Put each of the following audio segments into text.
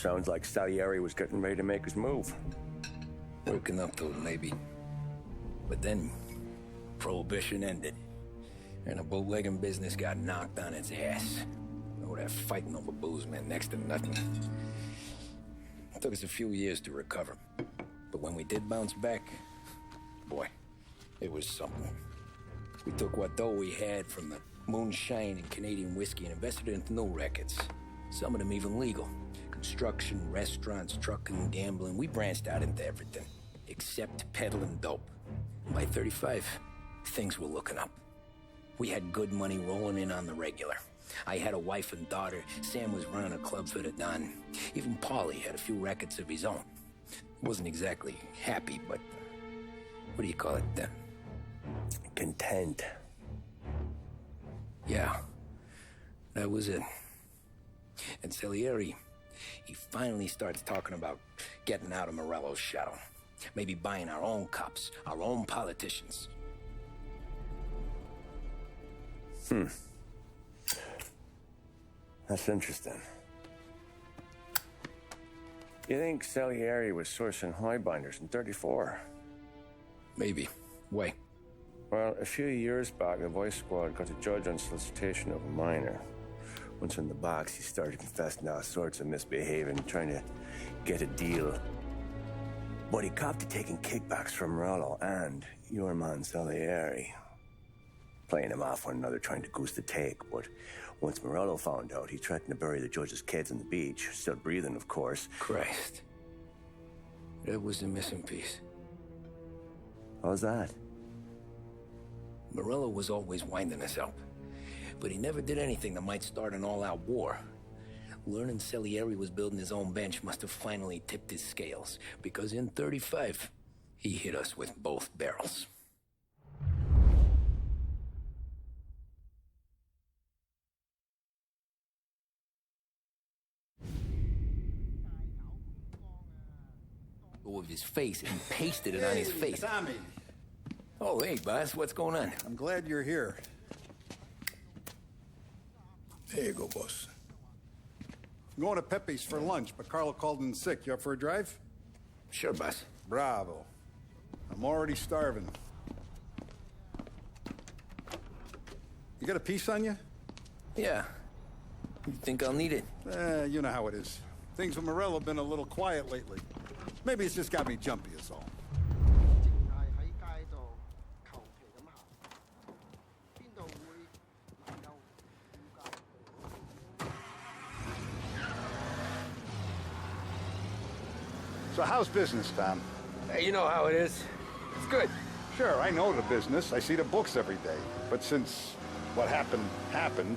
Sounds like Salieri was getting ready to make his move. Working up to it, maybe. But then, Prohibition ended, and the bootlegging business got knocked on its ass. Oh, that fighting over booze meant next to nothing. It took us a few years to recover. But when we did bounce back, boy, it was something. We took what dough we had from the moonshine and Canadian whiskey and invested it into new records. Some of them even legal. Construction, restaurants, trucking, gambling. We branched out into everything, except peddling dope. By 35, things were looking up. We had good money rolling in on the regular. I had a wife and daughter. Sam was running a club for the Don. Even Paulie had a few records of his own. He wasn't exactly happy, but what do you call it then? Content. Yeah, that was it. And Salieri, he finally starts talking about getting out of Morello's shadow. Maybe buying our own cops, our own politicians. That's interesting. You think Salieri was sourcing highbinders in 34? Maybe. Why? Well, a few years back, the Vice Squad got a judge on solicitation of a minor. Once in the box, he started confessing all sorts of misbehaving, trying to get a deal. But he copped to taking kickbacks from Rollo and your man Salieri. Playing him off one another, trying to goose the take. But once Morello found out, he threatened to bury the judge's kids on the beach. Still breathing, of course. Christ. That was the missing piece. How's that? Morello was always winding us up. But he never did anything that might start an all-out war. Learning Salieri was building his own bench must have finally tipped his scales. Because in 35, he hit us with both barrels. Of his face and pasted it on his face. Tommy. Oh, hey, boss, what's going on? I'm glad you're here. There you go, boss. I'm going to Pepe's for lunch, but Carlo called in sick. You up for a drive? Sure, boss. Bravo. I'm already starving. You got a piece on you? Yeah. You think I'll need it? You know how it is. Things with Morello have been a little quiet lately. Maybe it's just got me jumpy is all. So how's business, Tom? Hey, you know how it is. It's good. Sure, I know the business. I see the books every day. But since what happened,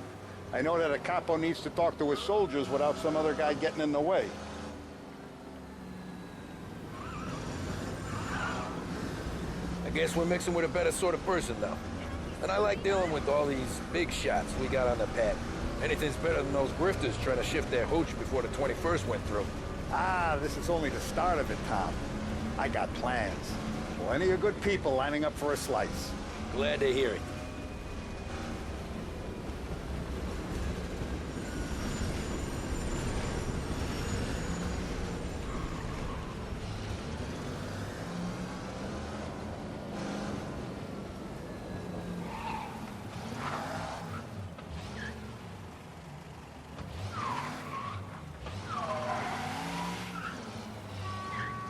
I know that a capo needs to talk to his soldiers without some other guy getting in the way. I guess we're mixing with a better sort of person now. And I like dealing with all these big shots we got on the pad. Anything's better than those grifters trying to shift their hooch before the 21st went through. Ah, this is only the start of it, Tom. I got plans. Plenty of good people lining up for a slice. Glad to hear it.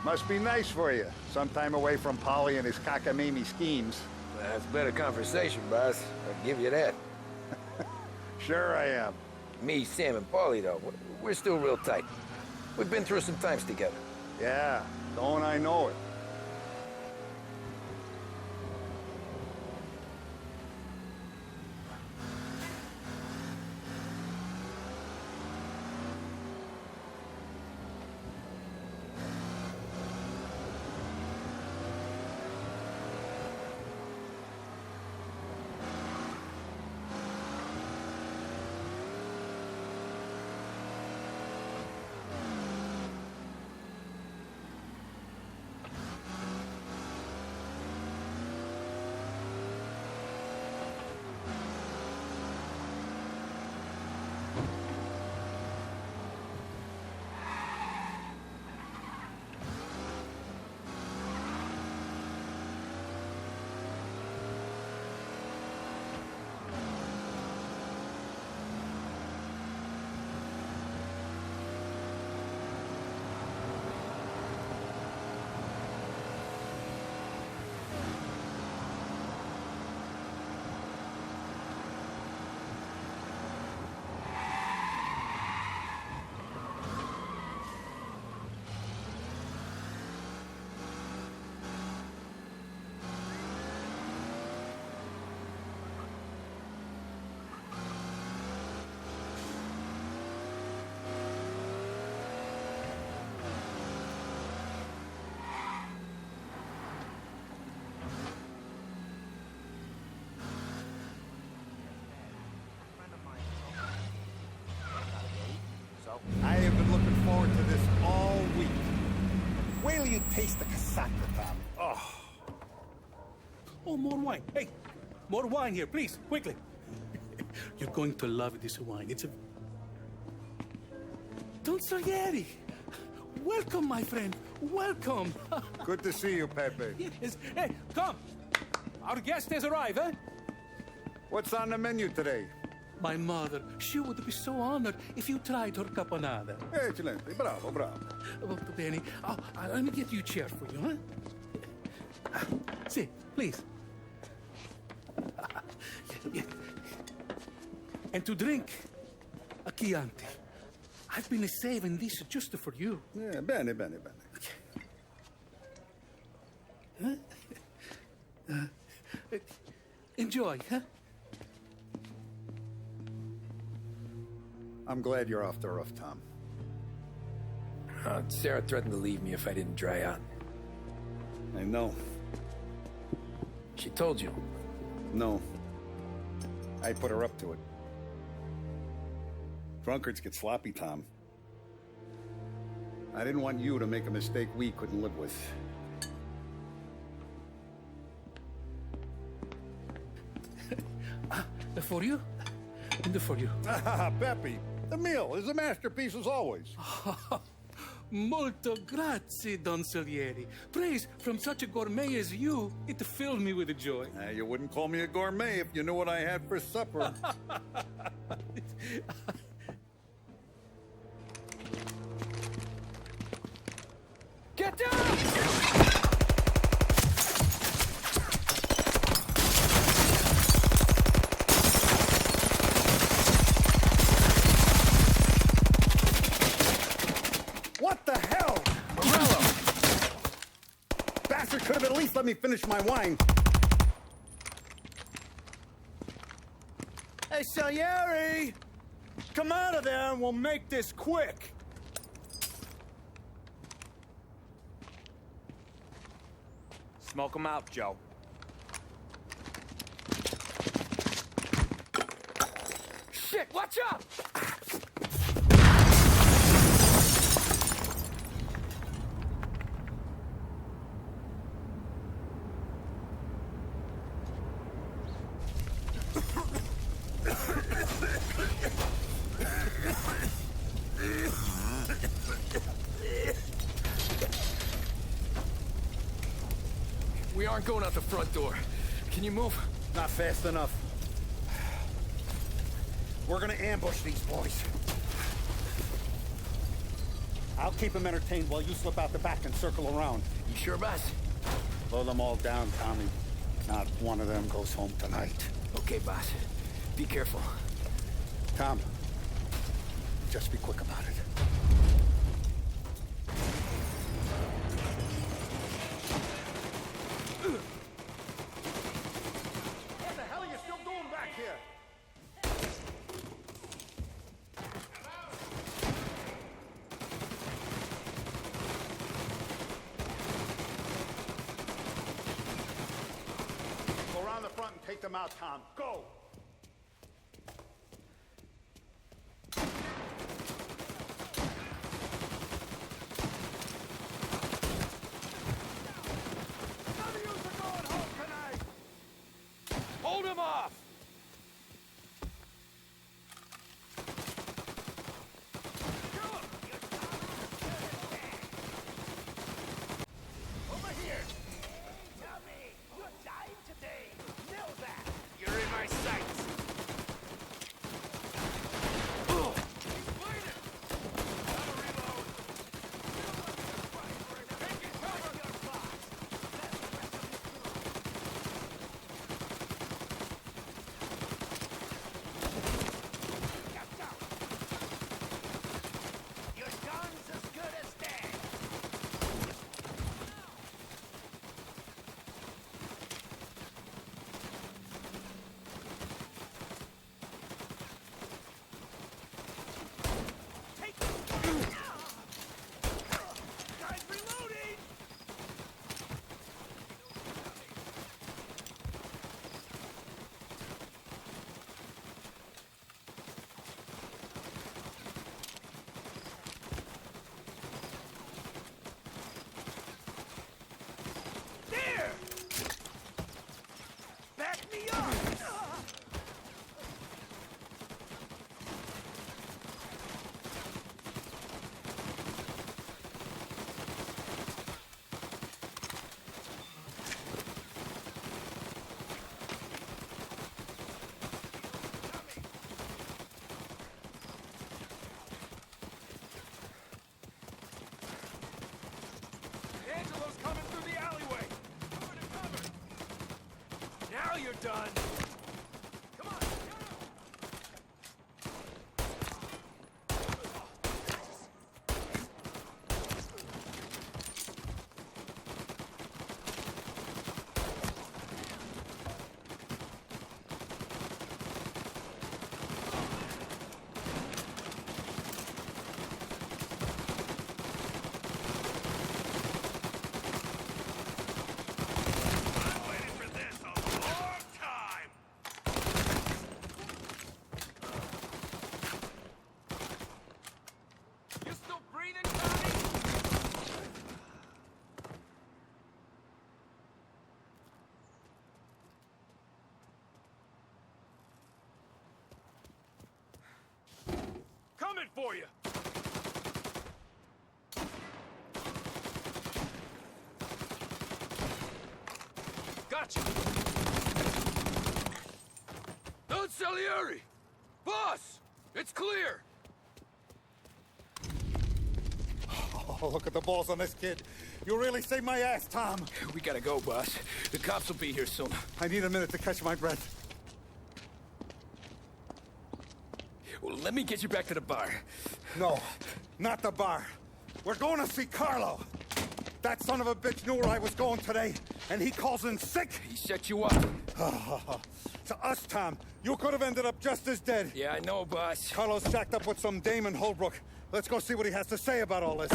Must be nice for you. Sometime away from Polly and his cockamamie schemes. That's better conversation, boss. I'll give you that. Sure I am. Me, Sam, and Paulie, though, we're still real tight. We've been through some times together. Yeah, don't I know it. taste the casaca, Tom. Oh. Oh, more wine. Hey, more wine here, please, quickly. You're going to love this wine. It's a... Don Salieri. Welcome, my friend. Welcome. Good to see you, Pepe. Yes. Hey, come. Our guest has arrived, eh? What's on the menu today? My mother, she would be so honored if you tried her caponata. Excelente, bravo, bravo. Molto bene. Oh, let me get you a chair for you, huh? See, please. Yeah. And to drink, a Chianti. I've been saving this just for you. Yeah, bene, bene, bene. Enjoy, huh? I'm glad you're off the roof, Tom. Sarah threatened to leave me if I didn't dry out. I know. She told you. No. I put her up to it. Drunkards get sloppy, Tom. I didn't want you to make a mistake we couldn't live with. For you? And for you. Pepe, the meal is a masterpiece as always. Molto grazie, Don Salieri. Praise from such a gourmet as you, it filled me with joy. You wouldn't call me a gourmet if you knew what I had for supper. Get down! What the hell? Morello! Bastard could have at least let me finish my wine. Hey, Salieri! Come out of there and we'll make this quick. Smoke 'em out, Joe. Shit, watch out! We aren't going out the front door. Can you move? Not fast enough. We're gonna ambush these boys. I'll keep them entertained while you slip out the back and circle around. You sure, boss? Blow them all down, Tommy. Not one of them goes home tonight. Okay, boss. Be careful. Tom, just be quick about it. What the hell are you still doing back here? Go around the front and take them out, Tom. Go! Hold him off! Over here! Tommy, you're dying today. Know that. You're in my sight. Now you're done. Come on, coming for you. Gotcha. Don Salieri! Boss! It's clear! Oh, look at the balls on this kid. You really saved my ass, Tom. We gotta go, boss. The cops will be here soon. I need a minute to catch my breath. Well, let me get you back to the bar. No, not the bar. We're going to see Carlo. That son of a bitch knew where I was going today, and he calls in sick. He set you up. To us, Tom, you could have ended up just as dead. Yeah, I know, boss. Carlo's jacked up with some dame in Holbrook. Let's go see what he has to say about all this.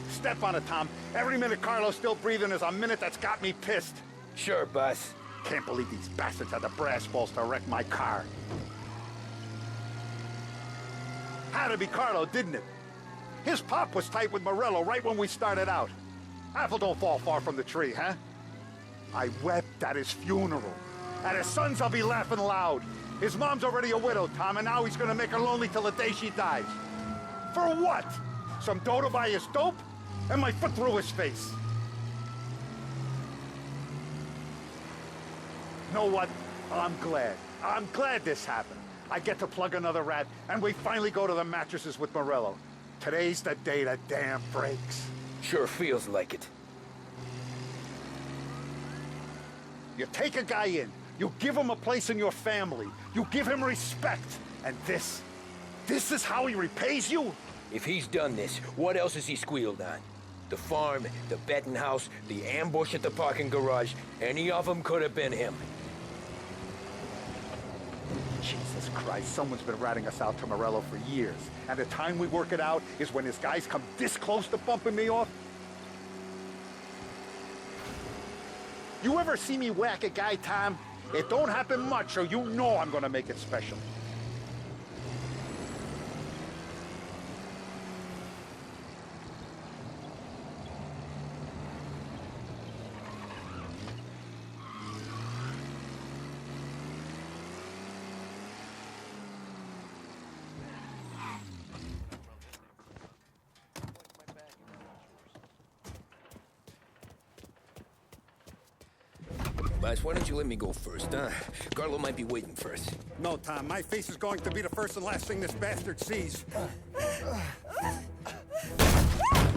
Step on it, Tom. Every minute Carlo's still breathing is a minute that's got me pissed. Sure, boss. Can't believe these bastards had the brass balls to wreck my car. Had to be Carlo, didn't it? His pop was tight with Morello right when we started out. Apple don't fall far from the tree, huh? I wept at his funeral. At his son's, I'll be laughing loud. His mom's already a widow, Tom, and now he's gonna make her lonely till the day she dies. For what? Some dough to buy his dope? And my foot through his face. You know what? I'm glad. I'm glad this happened. I get to plug another rat, and we finally go to the mattresses with Morello. Today's the day the dam breaks. Sure feels like it. You take a guy in, you give him a place in your family, you give him respect, and this is how he repays you? If he's done this, what else has he squealed on? The farm, the betting house, the ambush at the parking garage, any of them could have been him. Jesus Christ, someone's been ratting us out to Morello for years. And the time we work it out is when his guys come this close to bumping me off? You ever see me whack a guy, Tom? It don't happen much, so you know I'm gonna make it special. Boss, why don't you let me go first, huh? Carlo might be waiting for us. No, Tom, my face is going to be the first and last thing this bastard sees.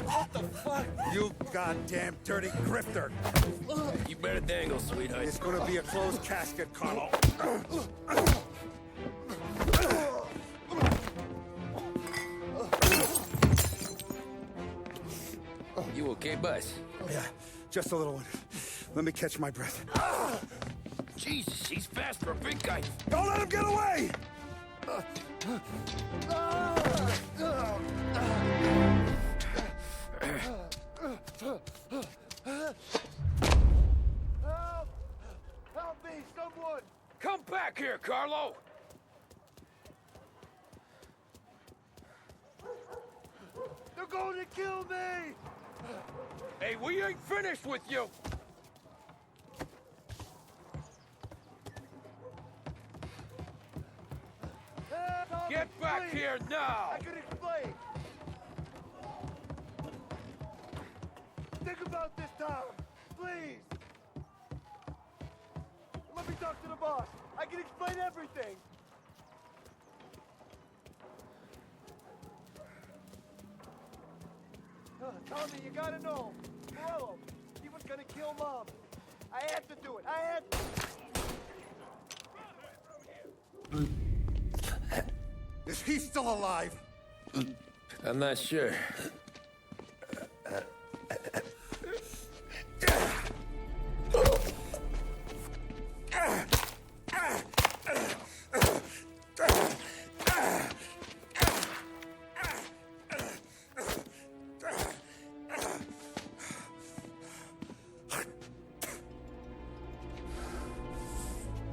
What the fuck? You goddamn dirty grifter. You better dangle, sweetheart. It's gonna be a closed casket, Carlo. You okay, boss? Yeah, just a little one. Let me catch my breath. Jesus, he's fast for a big guy. Don't let him get away! Help! Help me, someone! Come back here, Carlo! They're going to kill me! Hey, we ain't finished with you! Help, Get back please. here now! I can explain. Think about this, Tom. Please. Let me talk to the boss. I can explain everything. Tommy, you gotta know. Morello, he was gonna kill Mom. I had to do it. I had to. Is he still alive? I'm not sure.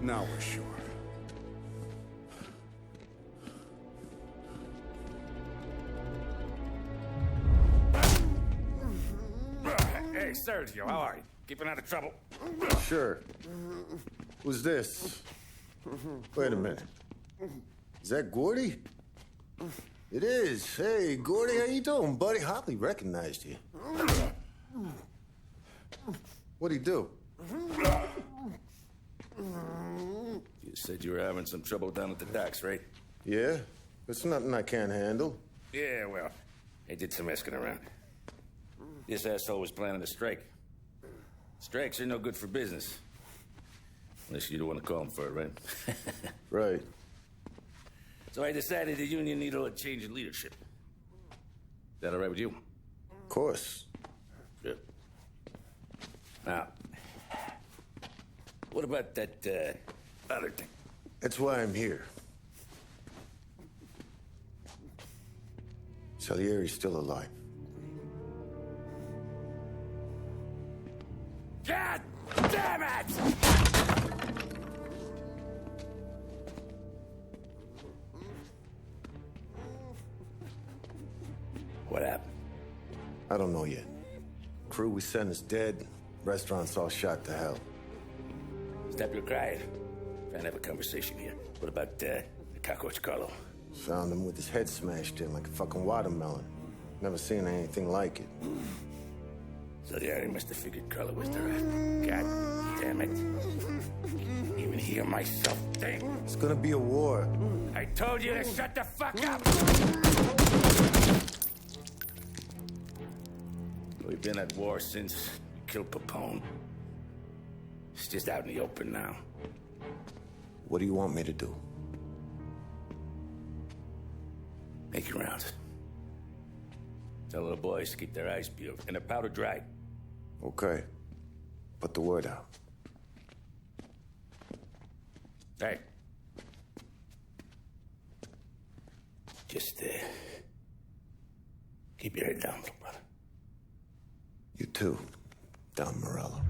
Now we're sure. Hey, Sergio, how are you? Keeping out of trouble? Sure. Who's this? Wait a minute. Is that Gordy? It is. Hey, Gordy, how you doing, buddy? Hardly recognized you. What'd he do? You said you were having some trouble down at the docks, right? Yeah? It's nothing I can't handle. Yeah, well, I did some asking around. This asshole was planning a strike. Strikes are no good for business. Unless you don't want to call him for it, right? Right. So I decided the union needed a change in leadership. Is that all right with you? Of course. Good. Now, what about that, other thing? That's why I'm here. Salieri's still alive. God damn it! What happened? I don't know yet. Crew we sent is dead. Restaurant's all shot to hell. Stop your crying. Trying to have a conversation here. What about, the cockroach Carlo? Found him with his head smashed in like a fucking watermelon. Never seen anything like it. So yeah, he must have figured Carlo was the rat. God damn it. Even hear myself think. It's gonna be a war. I told you to shut the fuck up! We've been at war since we killed Papone. It's just out in the open now. What do you want me to do? Make your rounds. Tell the boys to keep their eyes peeled and their powder dry. Okay. Put the word out. Hey. Just, keep your head down, little brother. You too, Don Morello.